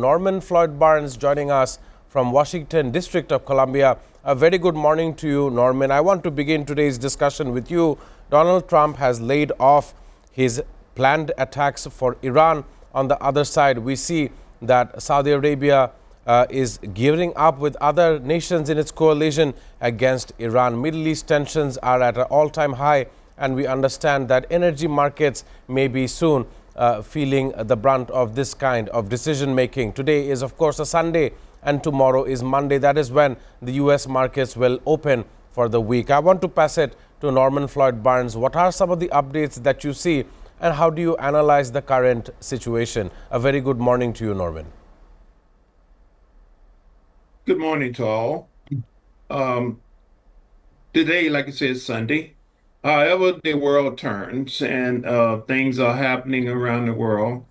Norman Floyd Barnes joining us from Washington, District of Columbia. A very good morning to you, Norman. I want to begin today's discussion with you. Donald Trump has laid off his planned attacks for Iran. On the other side, we see that Saudi Arabia is gearing up with other nations in its coalition against Iran. Middle East tensions are at an all-time high, and we understand that energy markets may be soon feeling the brunt of this kind of decision making. Today is, of course, a Sunday, and tomorrow is Monday. That is when the U.S. markets will open for the week. I want to pass it to Norman Floyd Barnes. What are some of the updates that you see, and how do you analyze the current situation? A very good morning to you, Norman. Good morning to all. Today, like I said, is Sunday. However, the world turns and things are happening around the world.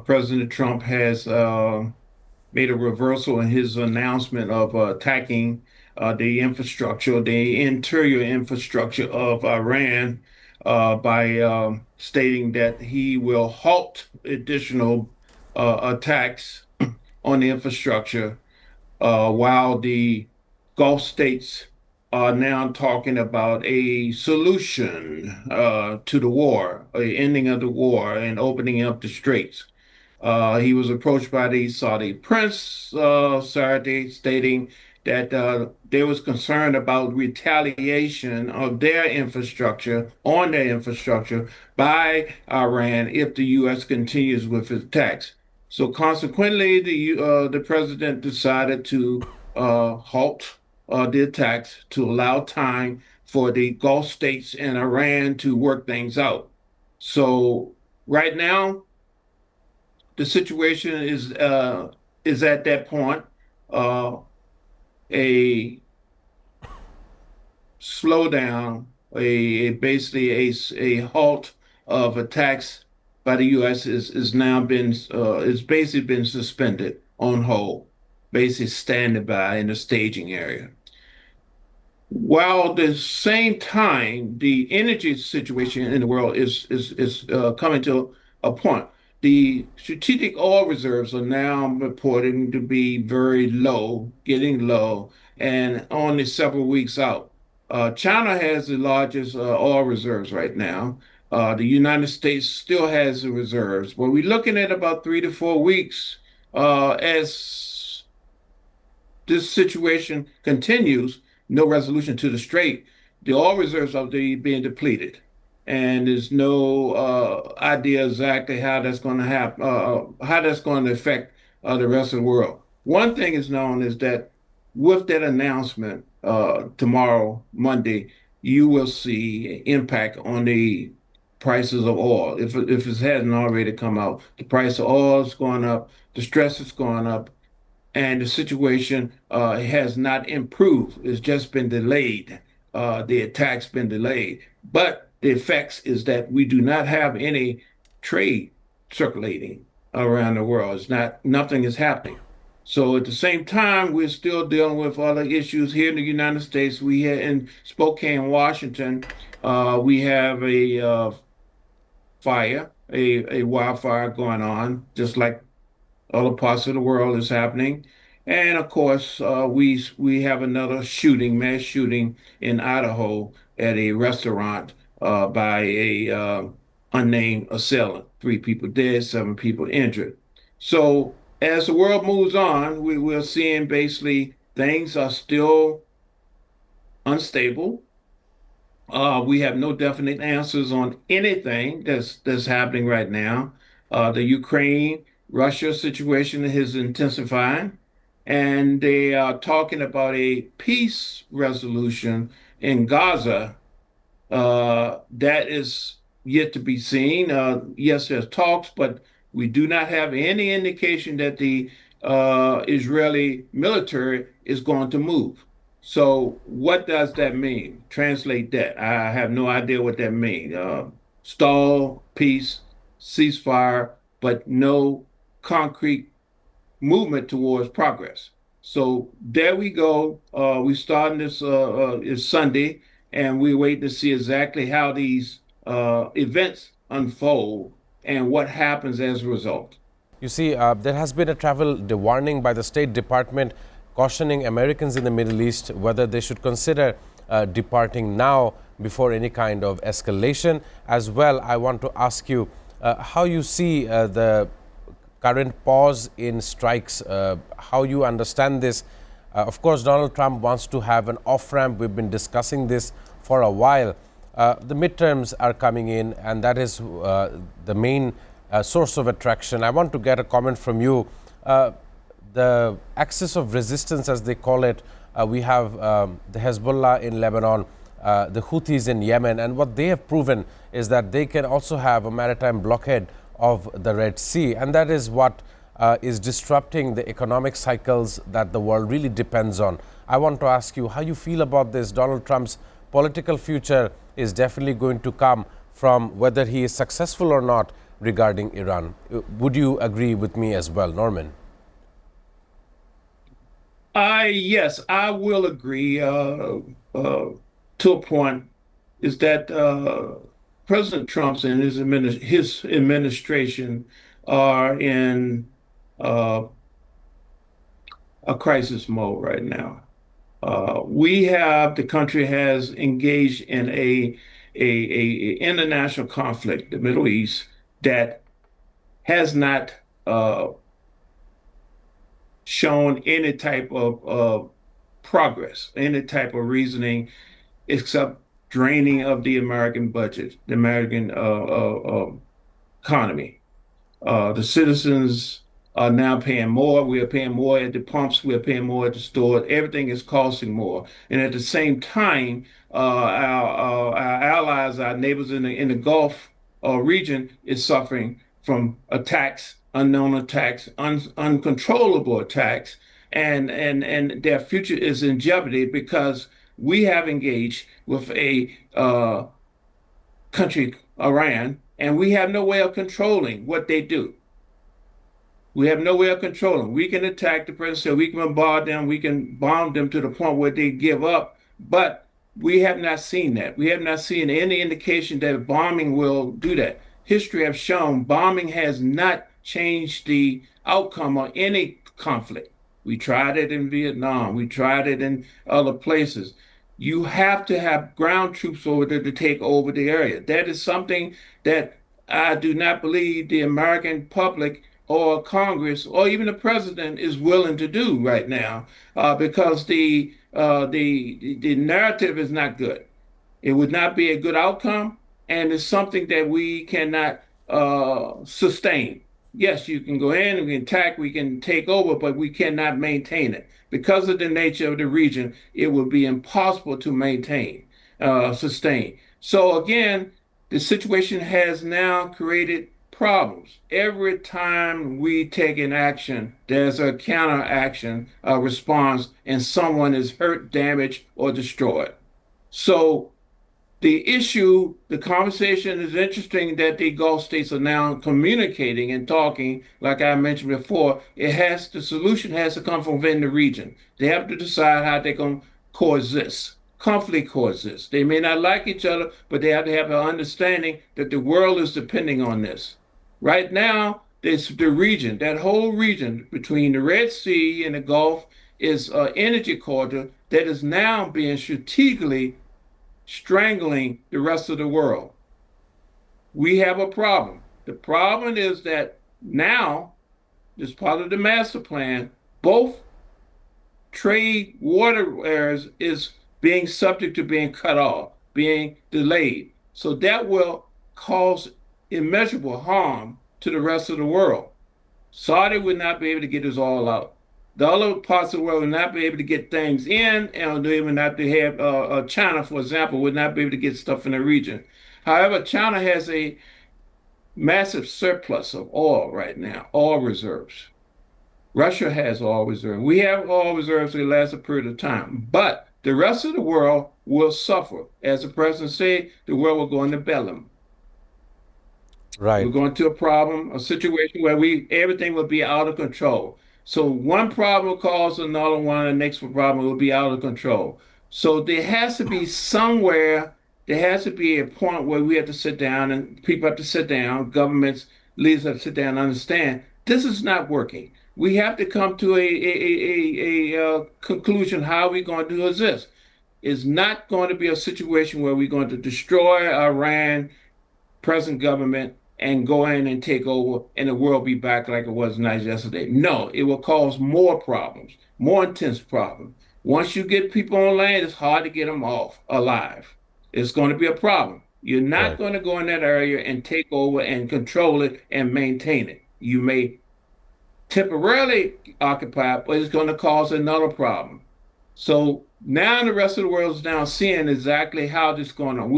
President Trump has made a reversal in his announcement of attacking the infrastructure, the interior infrastructure of Iran, by stating that he will halt additional attacks on the infrastructure while the Gulf states are now talking about a solution to the war, a ending of the war, and opening up the straits. He was approached by the Saudi prince Saturday, stating that they was concerned about retaliation of their infrastructure, on their infrastructure, by Iran if the U.S. continues with its attacks. So consequently, the president decided to halt the attacks to allow time for the Gulf states and Iran to work things out. So right now, the situation is at that point. A slowdown, basically a halt of attacks by the U.S. is now been it's basically been suspended on hold, basically standing by in the staging area. While at the same time, the energy situation in the world is coming to a point. The strategic oil reserves are now reporting to be very low, getting low, and only several weeks out. China has the largest oil reserves right now. The United States still has the reserves, but we're looking at about 3 to 4 weeks as this situation continues. No resolution to the strait. The oil reserves are being depleted, and there's no idea exactly how that's going to happen, how that's going to affect the rest of the world. One thing is known is that with that announcement tomorrow, Monday, you will see impact on the prices of oil. If it hasn't already come out, the price of oil is going up, the stress is going up, and the situation has not improved. It's just been delayed. The attack's been delayed. But the effects is that we do not have any trade circulating around the world. Nothing is happening. So at the same time, we're still dealing with other issues here in the United States. We had in Spokane, Washington, we have a fire, a wildfire going on, just like other parts of the world is happening. And of course, we have another shooting, mass shooting in Idaho at a restaurant by a unnamed assailant. 3 people dead, 7 people injured. So as the world moves on, we're seeing basically things are still unstable. We have no definite answers on anything that's happening right now. The Ukraine-Russia situation is intensifying, and they are talking about a peace resolution in Gaza. That is yet to be seen. Yes, there's talks, but we do not have any indication that the Israeli military is going to move. So what does that mean? Translate that. I have no idea what that means. Stall, peace, ceasefire, but no concrete movement towards progress. So there we go. We starting this is Sunday, and we wait to see exactly how these events unfold and what happens as a result. You see, there has been a warning by the State Department cautioning Americans in the Middle East whether they should consider departing now before any kind of escalation. As well, I want to ask you how you see the current pause in strikes, how you understand this. Of course, Donald Trump wants to have an off ramp. We've been discussing this for a while. The midterms are coming in, and that is the main source of attraction. I want to get a comment from you. The axis of resistance, as they call it, we have the Hezbollah in Lebanon, the Houthis in Yemen, and what they have proven is that they can also have a maritime blockade of the Red Sea, and that is what is disrupting the economic cycles that the world really depends on. I want to ask you how you feel about this. Donald Trump's political future is definitely going to come from whether he is successful or not regarding Iran. Would you agree with me as well, Norman? Yes, I will agree to a point. Is that President Trump's and his administration are in uh, a crisis mode right now. The country has engaged in a international conflict, the Middle East, that has not shown any type of progress, any type of reasoning, except draining of the American budget, the American economy. The citizens are now paying more. We are paying more at the pumps. We are paying more at the store. Everything is costing more. And at the same time, our allies, our neighbors in the Gulf region, is suffering from attacks, unknown attacks, uncontrollable attacks, and their future is in jeopardy because we have engaged with a country, Iran, and we have no way of controlling what they do. We have no way of controlling. We can attack the president, we can bombard them, we can bomb them to the point where they give up, but we have not seen that. We have not seen any indication that bombing will do that. History has shown bombing has not changed the outcome of any conflict. We tried it in Vietnam, we tried it in other places. You have to have ground troops over there to take over the area. That is something that I do not believe the American public or Congress or even the president is willing to do right now because the narrative is not good. It would not be a good outcome, and it's something that we cannot sustain. Yes, you can go in, we can attack, we can take over, but we cannot maintain it. Because of the nature of the region, it would be impossible to sustain. So again, the situation has now created problems. Every time we take an action, there's a counteraction, a response, and someone is hurt, damaged, or destroyed. So the conversation is interesting that the Gulf states are now communicating and talking, like I mentioned before. The solution has to come from within the region. They have to decide how they're going to coexist, comfortably coexist. They may not like each other, but they have to have an understanding that the world is depending on this. Right now, the region, that whole region between the Red Sea and the Gulf is an energy corridor that is now being strategically strangling the rest of the world. We have a problem. The problem is that now, as part of the master plan, both trade water areas is being subject to being cut off, being delayed. So that will cause immeasurable harm to the rest of the world. Saudi would not be able to get us all out. The other parts of the world would not be able to get things in, and they would not be have China, for example, would not be able to get stuff in the region. However, China has a massive surplus of oil right now, oil reserves. Russia has oil reserves. We have oil reserves that last a period of time, but the rest of the world will suffer. As the president said, the world will go into bellum. We're Right. going to a situation where everything will be out of control. So one problem will cause another one, and the next problem will be out of control. So there has to be somewhere, there has to be a point where we have to sit down and people have to sit down, governments, leaders have to sit down and understand This is not working. We have to come to a conclusion. How are we going to do is this. It's not going to be a situation where we're going to destroy Iran present government and go in and take over and the world be back like it was nice yesterday. No, it will cause more problems, more intense problems. Once you get people on land, it's hard to get them off alive. It's going to be a problem. You're not Right. going to go in that area and take over and control it and maintain it. You may temporarily occupied, but it's going to cause another problem. So now the rest of the world is now seeing exactly how this is going on.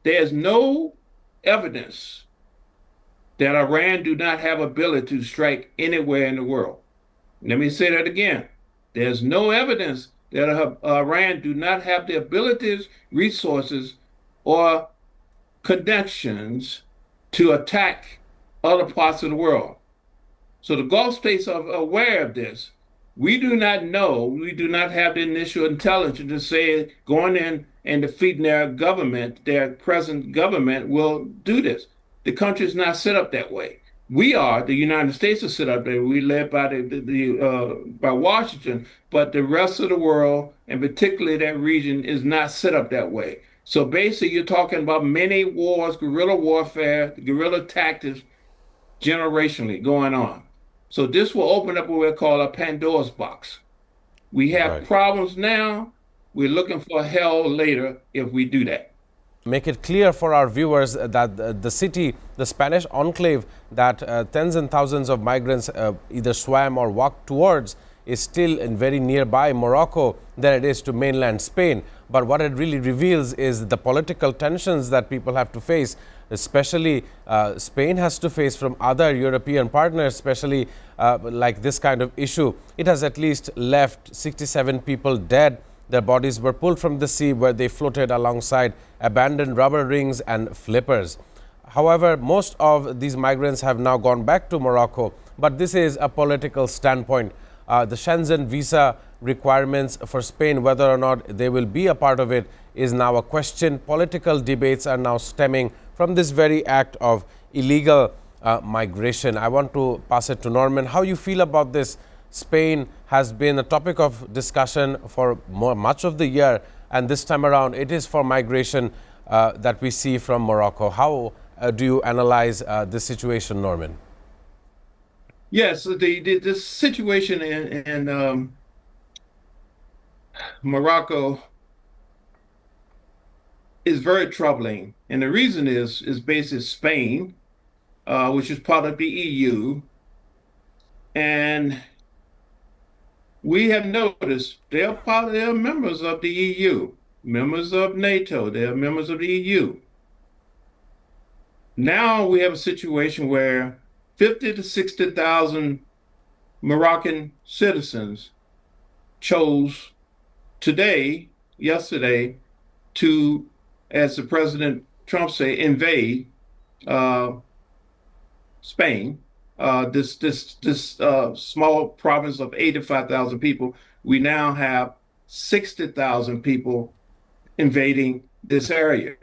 There's no evidence that Iran do not have ability to strike anywhere in the world. Let me say that again. There's no evidence that Iran do not have the abilities, resources, or connections to attack other parts of the world. So the Gulf states are aware of this. We do not know, we do not have the initial intelligence to say going in and defeating their government, their present government will do this. The country is not set up that way. We are, the United States is set up there. We led by by Washington, but the rest of the world, and particularly that region, is not set up that way. So basically, you're talking about many wars, guerrilla warfare, guerrilla tactics generationally going on. So this will open up what we call a Pandora's box. We have Right. problems now. We're looking for hell later if we do that. Make it clear for our viewers that the city, the Spanish enclave that tens and thousands of migrants either swam or walked towards, is still in very nearby Morocco than it is to mainland Spain. But what it really reveals is the political tensions that people have to face, especially Spain has to face from other European partners, especially like this kind of issue. It has at least left 67 people dead. Their bodies were pulled from the sea where they floated alongside abandoned rubber rings and flippers. However, most of these migrants have now gone back to Morocco, but this is a political standpoint. The Schengen visa requirements for Spain, whether or not they will be a part of it, is now a question. Political debates are now stemming from this very act of illegal migration. I want to pass it to Norman. How you feel about this? Spain has been a topic of discussion for much of the year, and this time around it is for migration that we see from Morocco. How do you analyze this situation, Norman? Yes, the situation in Morocco is very troubling, and the reason is basically Spain, which is part of the EU, and we have noticed they're members of the EU, members of NATO, they're members of the EU. Now we have a situation where 50 to 60,000 Moroccan citizens chose yesterday, to, as the President Trump say, invade uh, Spain, this small province of 85,000 people. We now have 60,000 people invading this area.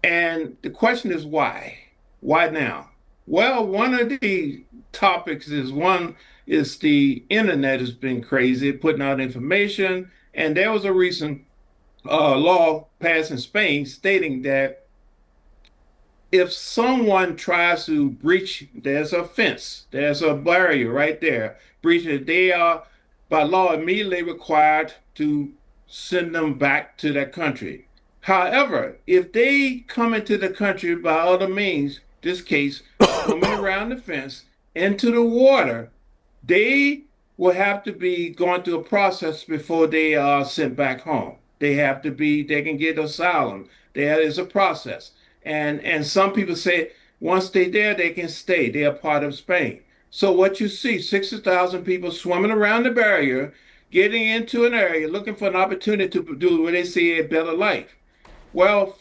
And the question is why? Why now? Well, one of the topics is the internet has been crazy, putting out information. And there was a recent law passed in Spain stating that if someone tries to breach, there's a fence, there's a barrier right there, breach it, they are by law immediately required to send them back to that country. However, if they come into the country by other means, this case, swimming around the fence into the water, they will have to be going through a process before they are sent back home. They can get asylum. There is a process. And some people say once they're there, they can stay. They are part of Spain. So what you see, 60,000 people swimming around the barrier, getting into an area, looking for an opportunity to do what they see a better life. Well,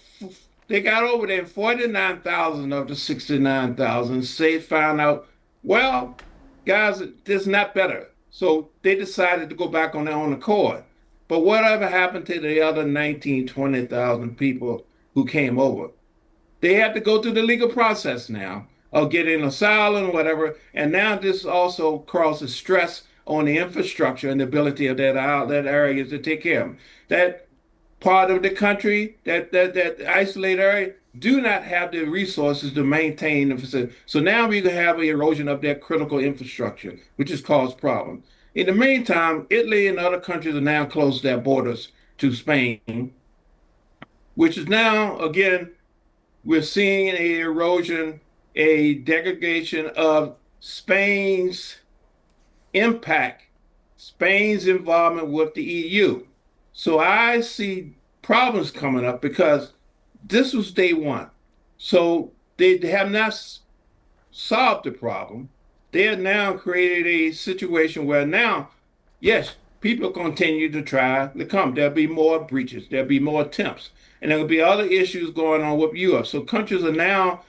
they got over there, and 49,000 of the 69,000 say found out, well, guys, this is not better. So they decided to go back on their own accord. But whatever happened to the other 19, 20,000 people who came over? They have to go through the legal process now. getting asylum, whatever. And now this also causes stress on the infrastructure and the ability of that area to take care of them. That part of the country, that isolated area, do not have the resources to maintain the facility. So now we have an erosion of their critical infrastructure, which has caused problems. In the meantime, Italy and other countries are now closed their borders to Spain, which is now, again, we're seeing an erosion, a degradation of Spain's impact, Spain's involvement with the EU. So I see problems coming up because this was day one. So they have not solved the problem. They have now created a situation where now, yes, people continue to try to come. There'll be more breaches, there'll be more attempts, and there will be other issues going on with Europe. So countries are now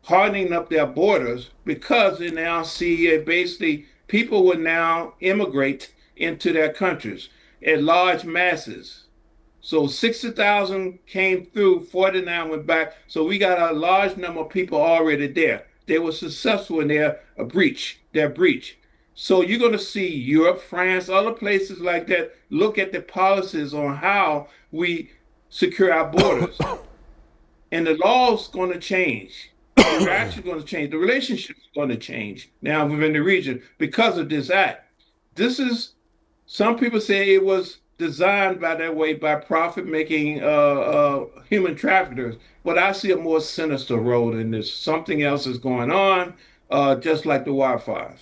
hardening up their borders because they now see basically people will now immigrate into their countries in large masses. So 60,000 came through, 49 went back. So we got a large number of people already there. They were successful in their breach. So you're going to see Europe, France, other places like that look at the policies on how we secure our borders. And the law's going to change. The reaction is going to change. The relationship is going to change now within the region because of this act. This is, some people say it was designed by that way by profit-making human traffickers, but I see a more sinister road in this. Something else is going on, just like the wildfires.